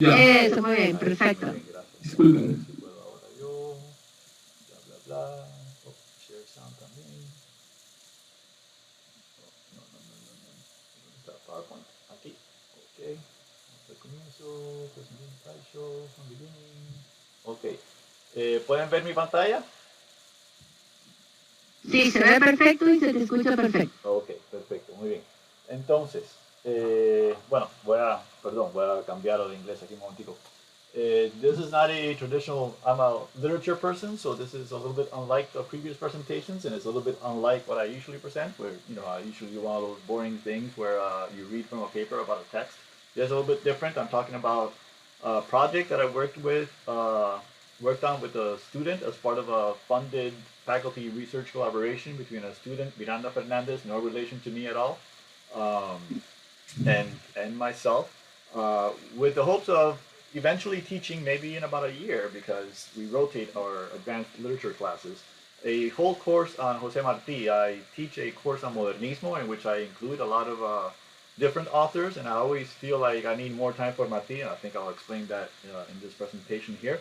Ya. Eso, muy bien, perfecto. Muy bien, gracias. Disculpe. A ver si puedo ahora yo. Bla, bla, bla. Oh, share sound también. No, no, no, no, no. ¿Dónde está PowerPoint? Aquí. Ok. Hasta el comienzo. Presentation slideshow. From beginning. Ok. ¿Pueden ver mi pantalla? Sí, se ve perfecto y se te escucha perfecto. Ok, perfecto, muy bien. Entonces, bueno, voy a cambiarlo de inglés aquí un momentico. This is not a traditional, I'm a literature person, so this is a little bit unlike the previous presentations, and it's a little bit unlike what I usually present, where, I usually do one of those boring things where you read from a paper about a text. This is a little bit different. I'm talking about a project that I worked on with a student as part of a funded faculty research collaboration between a student, Miranda Fernandez, no relation to me at all, um, and myself, with the hopes of eventually teaching maybe in about a year, because we rotate our advanced literature classes, a whole course on Jose Marti. I teach a course on Modernismo in which I include a lot of different authors, and I always feel like I need more time for Marti, and I think I'll explain that in this presentation here.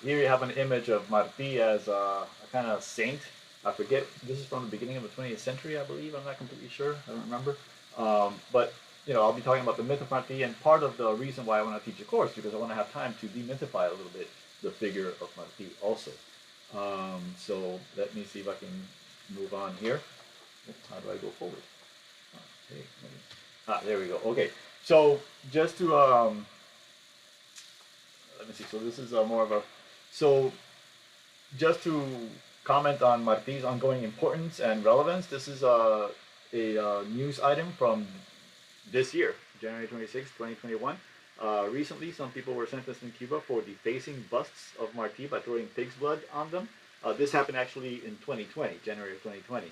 Here you have an image of Marti as a kind of saint. I forget, this is from the beginning of the 20th century, I believe. I'm not completely sure. I don't remember. But I'll be talking about the myth of Martí, and part of the reason why I want to teach a course because I want to have time to demythify a little bit the figure of Martí also. So let me see if I can move on here. How do I go forward? Okay, there we go. Okay, so just to let me see. So this is more of a so just to comment on Martí's ongoing importance and relevance. This is a news item from this year, January 26, 2021. Recently, some people were sentenced in Cuba for defacing busts of Martí by throwing pig's blood on them. This happened actually in 2020, January of 2020.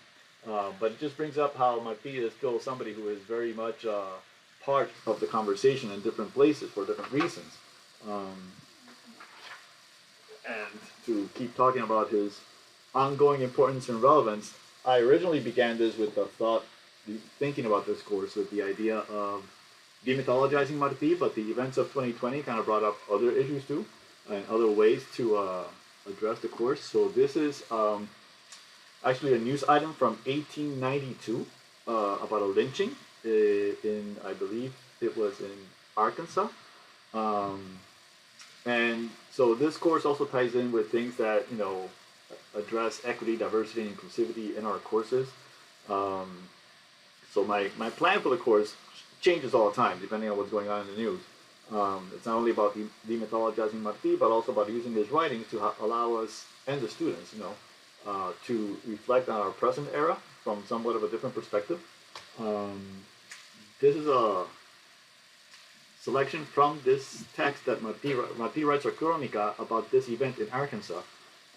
But it just brings up how Martí is still somebody who is very much part of the conversation in different places for different reasons. Um, and to keep talking about his ongoing importance and relevance, I originally began this with the thought, thinking about this course with the idea of demythologizing Marti, but the events of 2020 kind of brought up other issues too, and other ways to address the course. So this is actually a news item from 1892 about a lynching in, I believe it was in Arkansas. Um, and so this course also ties in with things that, address equity, diversity, and inclusivity in our courses. Um, so my plan for the course changes all the time depending on what's going on in the news. It's not only about demythologizing Marti, but also about using his writings to allow us and the students, to reflect on our present era from somewhat of a different perspective. Um, this is a selection from this text that Martí writes a crónica about this event in Arkansas.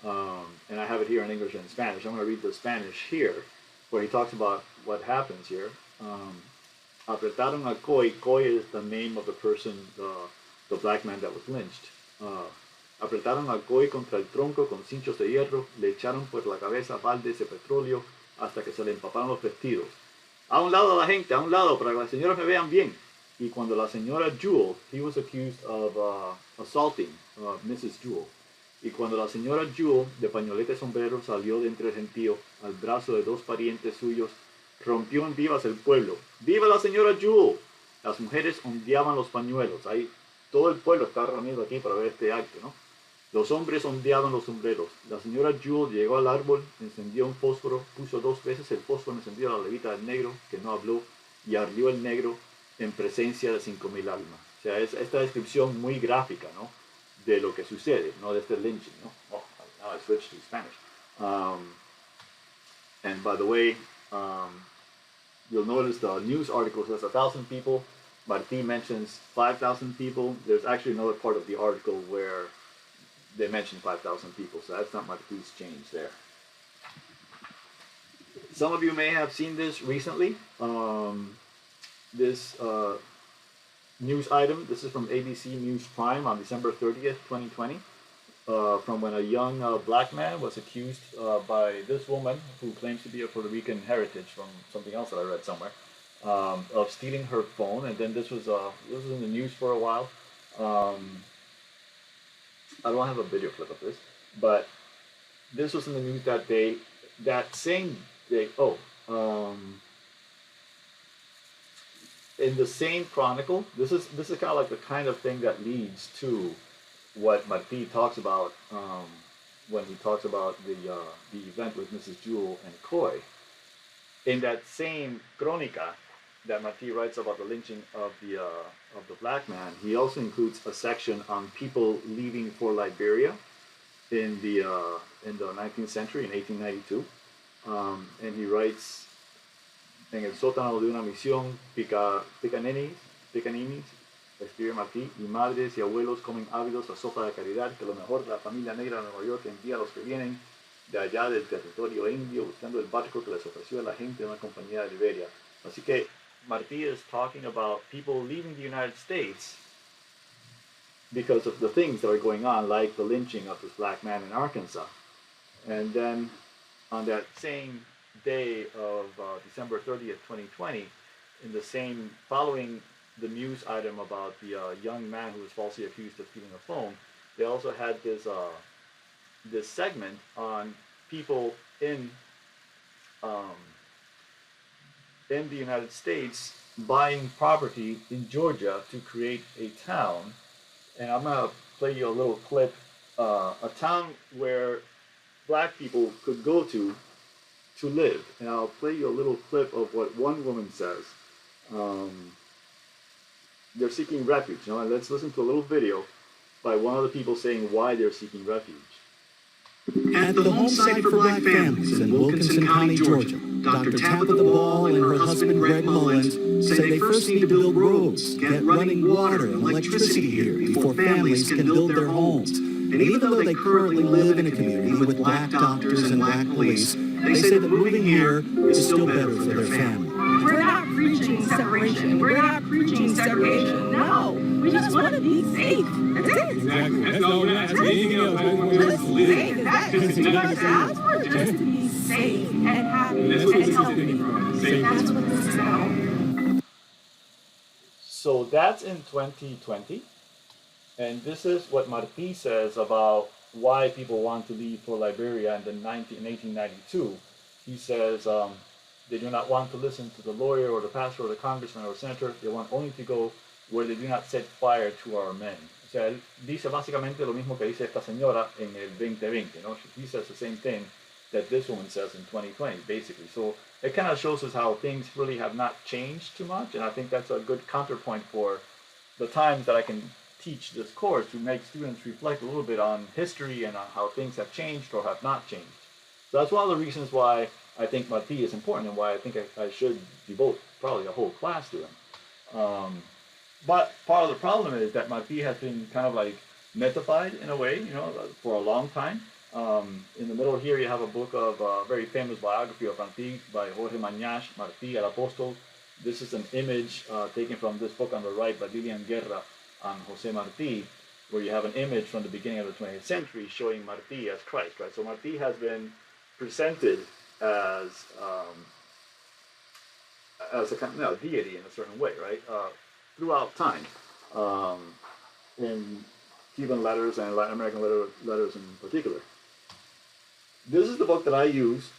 And I have it here in English and Spanish. I'm going to read the Spanish here, where he talks about what happens here. Apretaron a Coy. Coy is the name of the person, the black man that was lynched. Apretaron a Coy contra el tronco con cinchos de hierro, le echaron por la cabeza baldes de petróleo hasta que se le empaparon los vestidos. A un lado la gente, a un lado, para que las señoras me vean bien. Y cuando la señora Jewel, he was accused of assaulting Mrs. Jewel. Y cuando la señora Jewel, de pañoleta y sombrero, salió de entre el gentío, al brazo de dos parientes suyos, rompió en vivas el pueblo. ¡Viva la señora Jewel! Las mujeres ondeaban los pañuelos. Ahí todo el pueblo está reunido aquí para ver este acto, ¿no? Los hombres ondeaban los sombreros. La señora Jewel llegó al árbol, encendió un fósforo, puso dos veces el fósforo encendido a la levita del negro, que no habló, y ardió el negro en presencia de 5,000 almas. O sea, es esta descripción muy gráfica, ¿no? De lo que sucede, no de este lynching, ¿no? Oh, now I switched to Spanish. And by the way, you'll notice the news article says 1,000 people. Martí mentions 5,000 people. There's actually another part of the article where they mention 5,000 people, so that's not Martí's change there. Some of you may have seen this recently. This news item, this is from ABC News Prime on December 30th, 2020, from when a young black man was accused by this woman who claims to be of Puerto Rican heritage from something else that I read somewhere, of stealing her phone. And then this was in the news for a while. I don't have a video clip of this, but this was in the news that day, that same day. Oh, in the same chronicle, this is kind of like the kind of thing that leads to what Martí talks about when he talks about the event with Mrs. Jewell and Coy. In that same Crónica that Martí writes about the lynching of the black man, he also includes a section on people leaving for Liberia in the 19th century in 1892, and he writes, en el sótano de una misión, picaninis, escribe Martí, y madres y abuelos comen ávidos la sopa de caridad que lo mejor de la familia negra de Nueva York envía a los que vienen de allá del territorio indio buscando el barco que les ofreció la gente de una compañía de Liberia. Así que Martí is talking about people leaving the United States because of the things that are going on, like the lynching of this black man in Arkansas. And then on that same day of December 30th, 2020, in the same, following the news item about the young man who was falsely accused of stealing a phone, they also had this segment on people um, in the United States buying property in Georgia to create a town. And I'm gonna play you a little clip, a town where black people could go to live. And I'll play you a little clip of what one woman says. They're seeking refuge, and let's listen to a little video by one of the people saying why they're seeking refuge. At the home site for black families in Wilkinson County, Georgia, Dr. Tabitha Ball and her husband Greg Mullins say they first need to build roads, get running water and electricity here before families can build their homes. And even though they currently live in a community with black doctors and black police, they say that moving here is still better for their family. We're not preaching separation. We're not preaching segregation. No, we just want to be safe. That's it. Exactly. That's all we're asking. Anything else? I just want to live. Exactly. That's for just to be safe and happy That's what and this is healthy. getting from. Safety. That's what this is about. So that's in 2020, and this is what Martí says about why people want to leave for Liberia in 1892. He says they do not want to listen to the lawyer or the pastor or the congressman or senator. They want only to go where they do not set fire to our men. O sea, él dice básicamente lo mismo que dice esta señora en el 2020, ¿no? He says the same thing that this woman says in 2020, basically. So it kind of shows us how things really have not changed too much, and I think that's a good counterpoint for the times that I can teach this course to make students reflect a little bit on history and on how things have changed or have not changed. So that's one of the reasons why I think Martí is important and why I think I should devote probably a whole class to him. But part of the problem is that Martí has been kind of like mythified in a way, for a long time. In the middle here you have a book of a very famous biography of Martí by Jorge Mañash, Martí el Apóstol. This is an image taken from this book on the right by Lilian Guerra on José Martí, where you have an image from the beginning of the 20th century showing Martí as Christ, right? So Martí has been presented as a kind of deity in a certain way, right? Throughout time, in Cuban letters and Latin American letters in particular. This is the book that I use.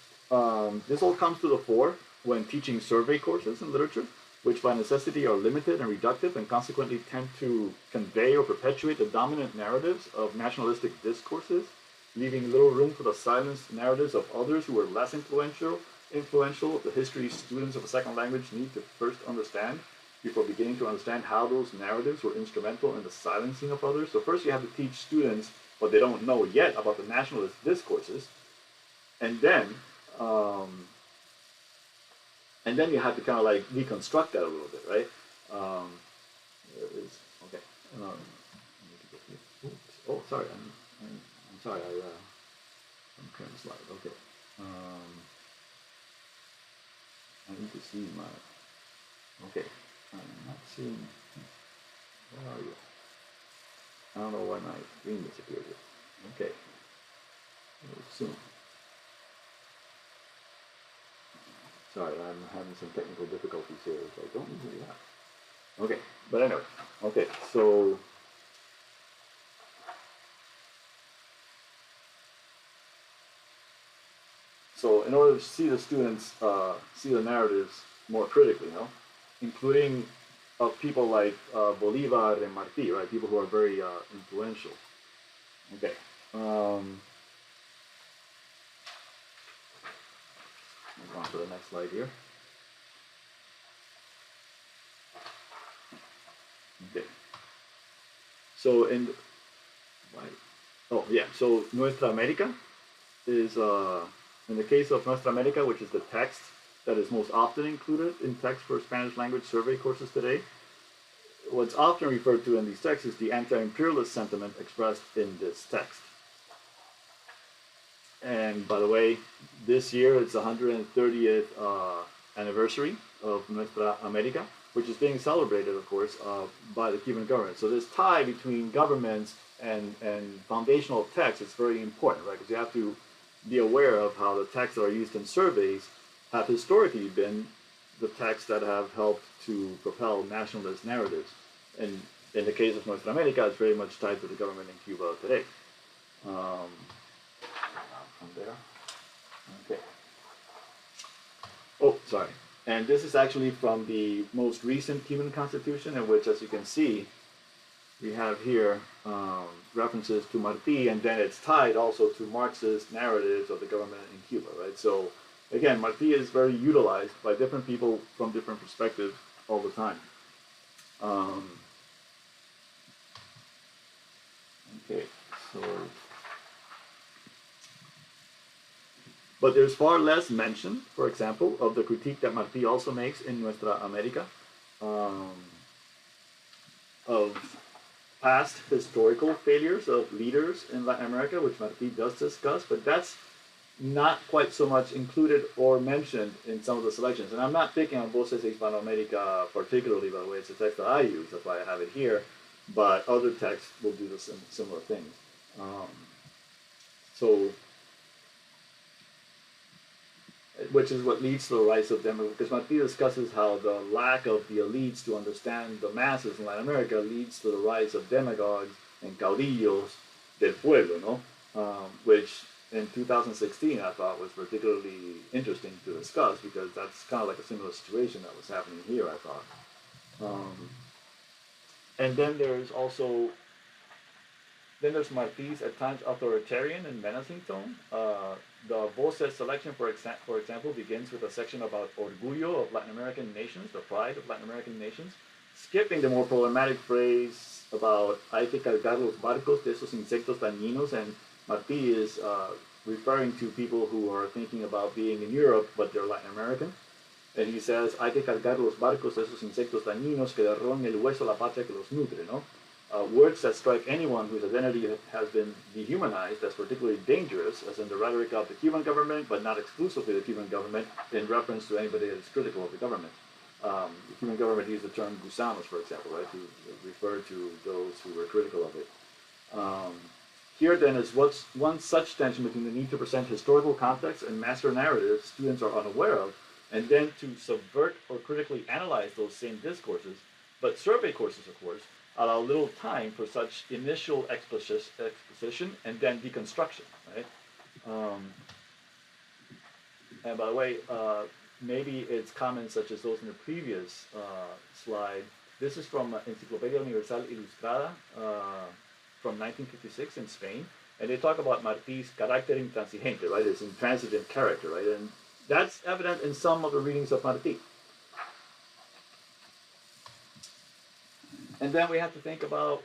This all comes to the fore when teaching survey courses in literature, which by necessity are limited and reductive and consequently tend to convey or perpetuate the dominant narratives of nationalistic discourses, leaving little room for the silenced narratives of others who are less influential the history students of a second language need to first understand before beginning to understand how those narratives were instrumental in the silencing of others. So first you have to teach students what they don't know yet about the nationalist discourses, and then you have to kind of like deconstruct that a little bit, right? There it is. Okay. Oh, sorry. I'm sorry. I'm trying to slide. Okay. I need to see my. Okay. I'm not seeing. Where are you? I don't know why my screen disappeared. Okay. Soon. Sorry, I'm having some technical difficulties here, which I don't usually have. Okay, but anyway. Okay, so So in order to see the students see the narratives more critically, including of people like Bolivar and Martí, right? People who are very influential. Okay. Move on to the next slide here. Okay. So so Nuestra America is in the case of Nuestra America, which is the text that is most often included in text for Spanish language survey courses today. What's often referred to in these texts is the anti-imperialist sentiment expressed in this text. And by the way, this year it's the 130th anniversary of Nuestra America, which is being celebrated, of course, by the Cuban government. So this tie between governments and foundational texts is very important, right? Because you have to be aware of how the texts that are used in surveys have historically been the texts that have helped to propel nationalist narratives. And in the case of Nuestra America, it's very much tied to the government in Cuba today. From there. Okay. Oh, sorry. And this is actually from the most recent Cuban Constitution, in which, as you can see, we have here references to Martí, and then it's tied also to Marxist narratives of the government in Cuba, right? So, again, Martí is very utilized by different people from different perspectives all the time. Okay, so... But there's far less mention, for example, of the critique that Martí also makes in Nuestra America of past historical failures of leaders in Latin America, which Martí does discuss, but that's not quite so much included or mentioned in some of the selections. And I'm not picking on Voces de Hispanoamérica particularly, by the way. It's a text that I use, that's why I have it here, but other texts will do the similar things. Which is what leads to the rise of demagogues, because Martí discusses how the lack of the elites to understand the masses in Latin America leads to the rise of demagogues and caudillos del pueblo, which in 2016 I thought was particularly interesting to discuss, because that's kind of like a similar situation that was happening here, I thought. And then there's Martí's at times authoritarian and menacing tone. The Voces selection, for example, begins with a section about orgullo of Latin American nations, the pride of Latin American nations, skipping the more problematic phrase about hay que cargar los barcos de esos insectos dañinos, and Martí is referring to people who are thinking about being in Europe, but they're Latin American. And he says, hay que cargar los barcos de esos insectos dañinos que le roen el hueso a la patria que los nutre, ¿no? Words that strike anyone whose identity has been dehumanized as particularly dangerous, as in the rhetoric of the Cuban government, but not exclusively the Cuban government, in reference to anybody that is critical of the government. The Cuban government used the term gusanos, for example, right, to refer to those who were critical of it. Here then is one such tension between the need to present historical context and master narratives students are unaware of, and then to subvert or critically analyze those same discourses. But survey courses, of course, allow little time for such initial exposition and then deconstruction, right? And by the way, maybe it's comments such as those in the previous slide. This is from Enciclopedia Universal Ilustrada from 1956 in Spain, and they talk about Martí's carácter intransigente, right? His intransigent character, right? And that's evident in some of the readings of Martí. And then we have to think about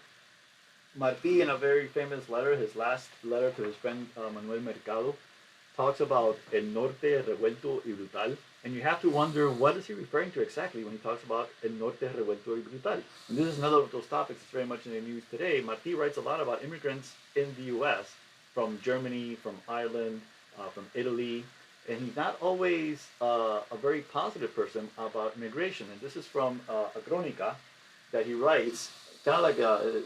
Martí in a very famous letter, his last letter to his friend Manuel Mercado, talks about el norte revuelto y brutal. And you have to wonder, what is he referring to exactly when he talks about el norte revuelto y brutal? And this is another of those topics that's very much in the news today. Martí writes a lot about immigrants in the U.S., from Germany, from Ireland, from Italy. And he's not always a very positive person about immigration. And this is from a crónica that he writes, kind of like a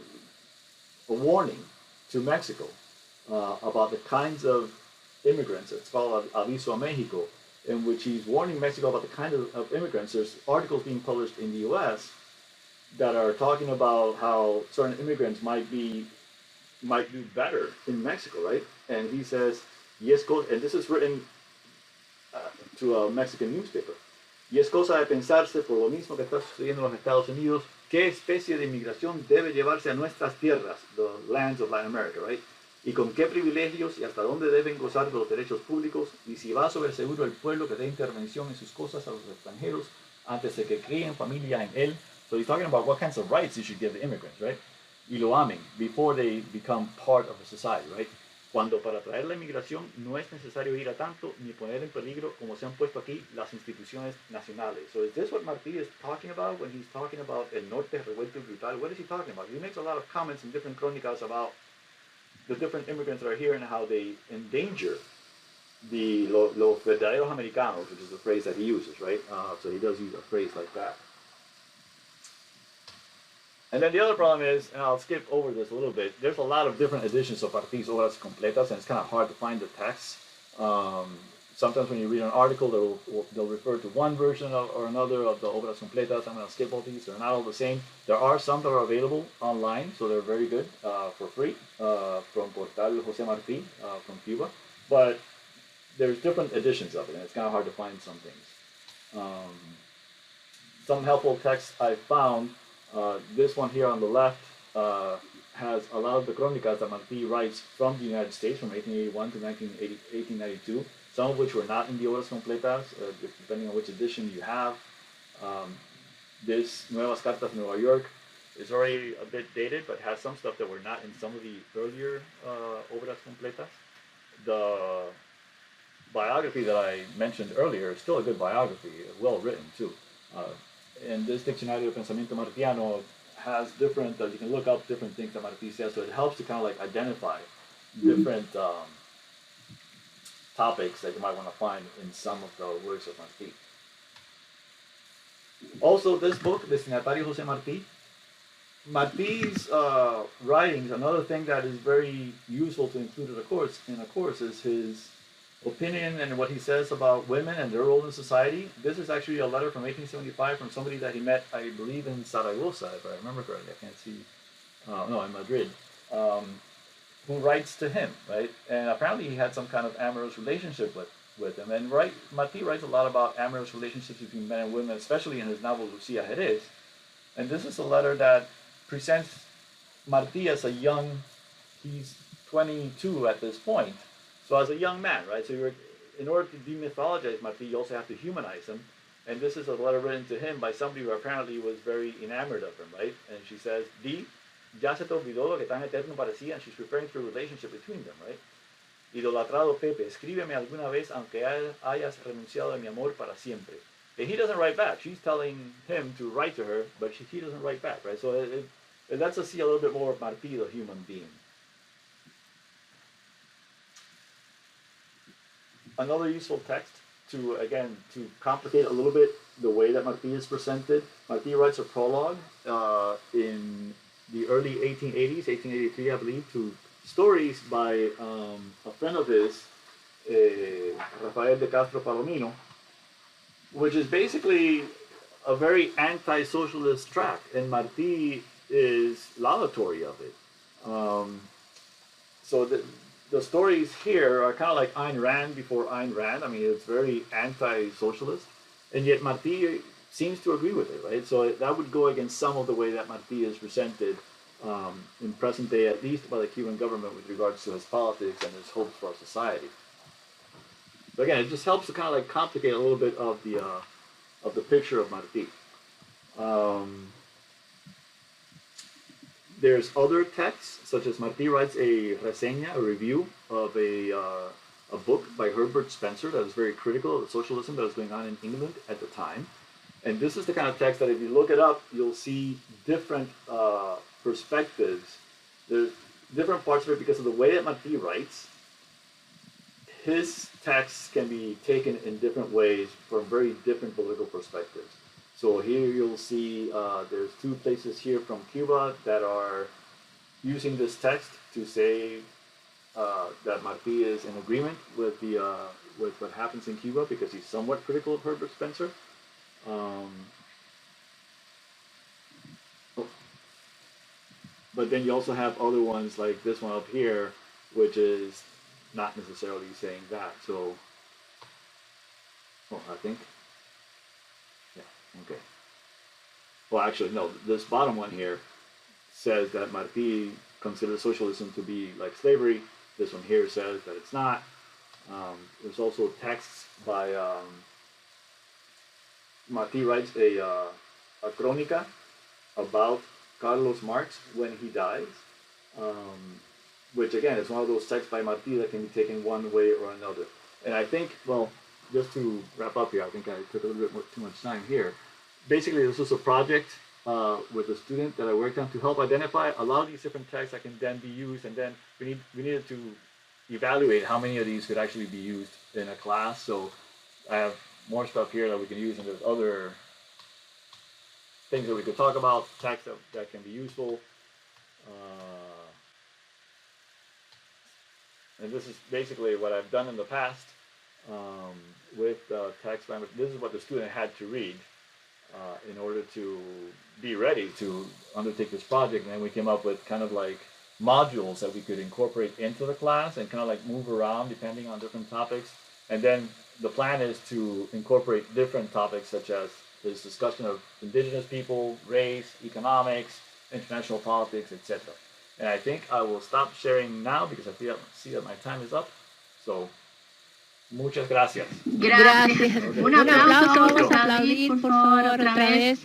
warning to Mexico about the kinds of immigrants. It's called Aviso a Mexico, in which he's warning Mexico about the kind of immigrants. There's articles being published in the U.S. that are talking about how certain immigrants might do better in Mexico, right? And he says, yes, and this is written to a Mexican newspaper. Y es cosa de pensarse, por lo mismo que está sucediendo en los Estados Unidos, qué especie de inmigración debe llevarse a nuestras tierras, the lands of Latin America, right? Y con qué privilegios y hasta dónde deben gozar de los derechos públicos, y si va sobre seguro el pueblo que dé intervención en sus cosas a los extranjeros antes de que críen familia en él. So he's talking about what kinds of rights you should give the immigrants, right? Y lo amen before they become part of the society, right? Cuando para traer la inmigración no es necesario ir a tanto ni poner en peligro como se han puesto aquí las instituciones nacionales. So is this what Martí is talking about when he's talking about el norte revuelto y brutal? What is he talking about? He makes a lot of comments in different crónicas about the different immigrants that are here and how they endanger los verdaderos americanos, which is the phrase that he uses, right? So he does use a phrase like that. And then the other problem is, and I'll skip over this a little bit, there's a lot of different editions of Martí's Obras Completas, and it's kind of hard to find the text. Sometimes when you read an article, they'll refer to one version or another of the Obras Completas. I'm going to skip all these. They're not all the same. There are some that are available online, so they're very good for free from Portal José Martí from Cuba. But there's different editions of it, and it's kind of hard to find some things. Some helpful texts I found. This one here on the left has a lot of the crónicas that Martí writes from the United States from 1881 to 1892, some of which were not in the Obras Completas, depending on which edition you have. This Nuevas Cartas Nueva York is already a bit dated, but has some stuff that were not in some of the earlier Obras Completas. The biography that I mentioned earlier is still a good biography, well written too. And this Diccionario de Pensamiento Martiano has different, you can look up different things that Martí says, so it helps to kind of like identify different topics that you might want to find in some of the works of Martí. Also, this book, Destinatario José Martí, Martí's writings, another thing that is very useful to include in a course is his opinion and what he says about women and their role in society. This is actually a letter from 1875 from somebody that he met, I believe, in Zaragoza, if I remember correctly. I can't see. No, in Madrid. Who writes to him, right? And apparently he had some kind of amorous relationship with him. And Martí writes a lot about amorous relationships between men and women, especially in his novel Lucia Jerez. And this is a letter that presents Martí as he's 22 at this point. So as a young man, right? So in order to demythologize Martí, you also have to humanize him. And this is a letter written to him by somebody who apparently was very enamored of him, right? And she says, Di, ya se te olvidó lo que tan eterno parecía, and she's referring to a relationship between them, right? Idolatrado Pepe, escríbeme alguna vez aunque hayas renunciado a mi amor para siempre. And he doesn't write back. She's telling him to write to her, but he doesn't write back, right? So it lets us see a little bit more of Martí, the human being. Another useful text to complicate a little bit the way that Martí is presented. Martí writes a prologue in the early 1880s, 1883, I believe, to stories by a friend of his, Rafael de Castro Palomino, which is basically a very anti-socialist tract, and Martí is laudatory of it. So the stories here are kind of like Ayn Rand before Ayn Rand. I mean, it's very anti-socialist, and yet Martí seems to agree with it, right? So that would go against some of the way that Martí is presented in present day, at least by the Cuban government with regards to his politics and his hopes for society. But again, it just helps to kind of like complicate a little bit of the picture of Martí. There's other texts, such as Martí writes a reseña, a review of a book by Herbert Spencer that is very critical of the socialism that was going on in England at the time. And this is the kind of text that if you look it up, you'll see different perspectives. There's different parts of it because of the way that Martí writes. His texts can be taken in different ways from very different political perspectives. So here you'll see there's two places here from Cuba that are using this text to say that Martí is in agreement with what happens in Cuba because he's somewhat critical of Herbert Spencer. But then you also have other ones like this one up here, which is not necessarily saying that. So Oh, I think. Yeah, okay. Well, actually, no, this bottom one here says that Martí considers socialism to be like slavery. This one here says that it's not. There's also texts by Martí writes a crónica about Carlos Marx when he dies, which again is one of those texts by Martí that can be taken one way or another. And I think, well, just to wrap up here, I think I took a little bit too much time here. Basically, this was a project with a student that I worked on to help identify a lot of these different texts that can then be used, and then we needed to evaluate how many of these could actually be used in a class. So I have more stuff here that we can use, and there's other things that we could talk about, texts that can be useful. And this is basically what I've done in the past with text. This is what the student had to read in order to be ready to undertake this project. And then we came up with kind of like modules that we could incorporate into the class and kind of like move around depending on different topics. And then the plan is to incorporate different topics such as this discussion of indigenous people, race, economics, international politics, etc. And I think I will stop sharing now because I see that my time is up. So, muchas gracias. Gracias. Un aplauso, vamos a aplaudir, por favor, otra vez.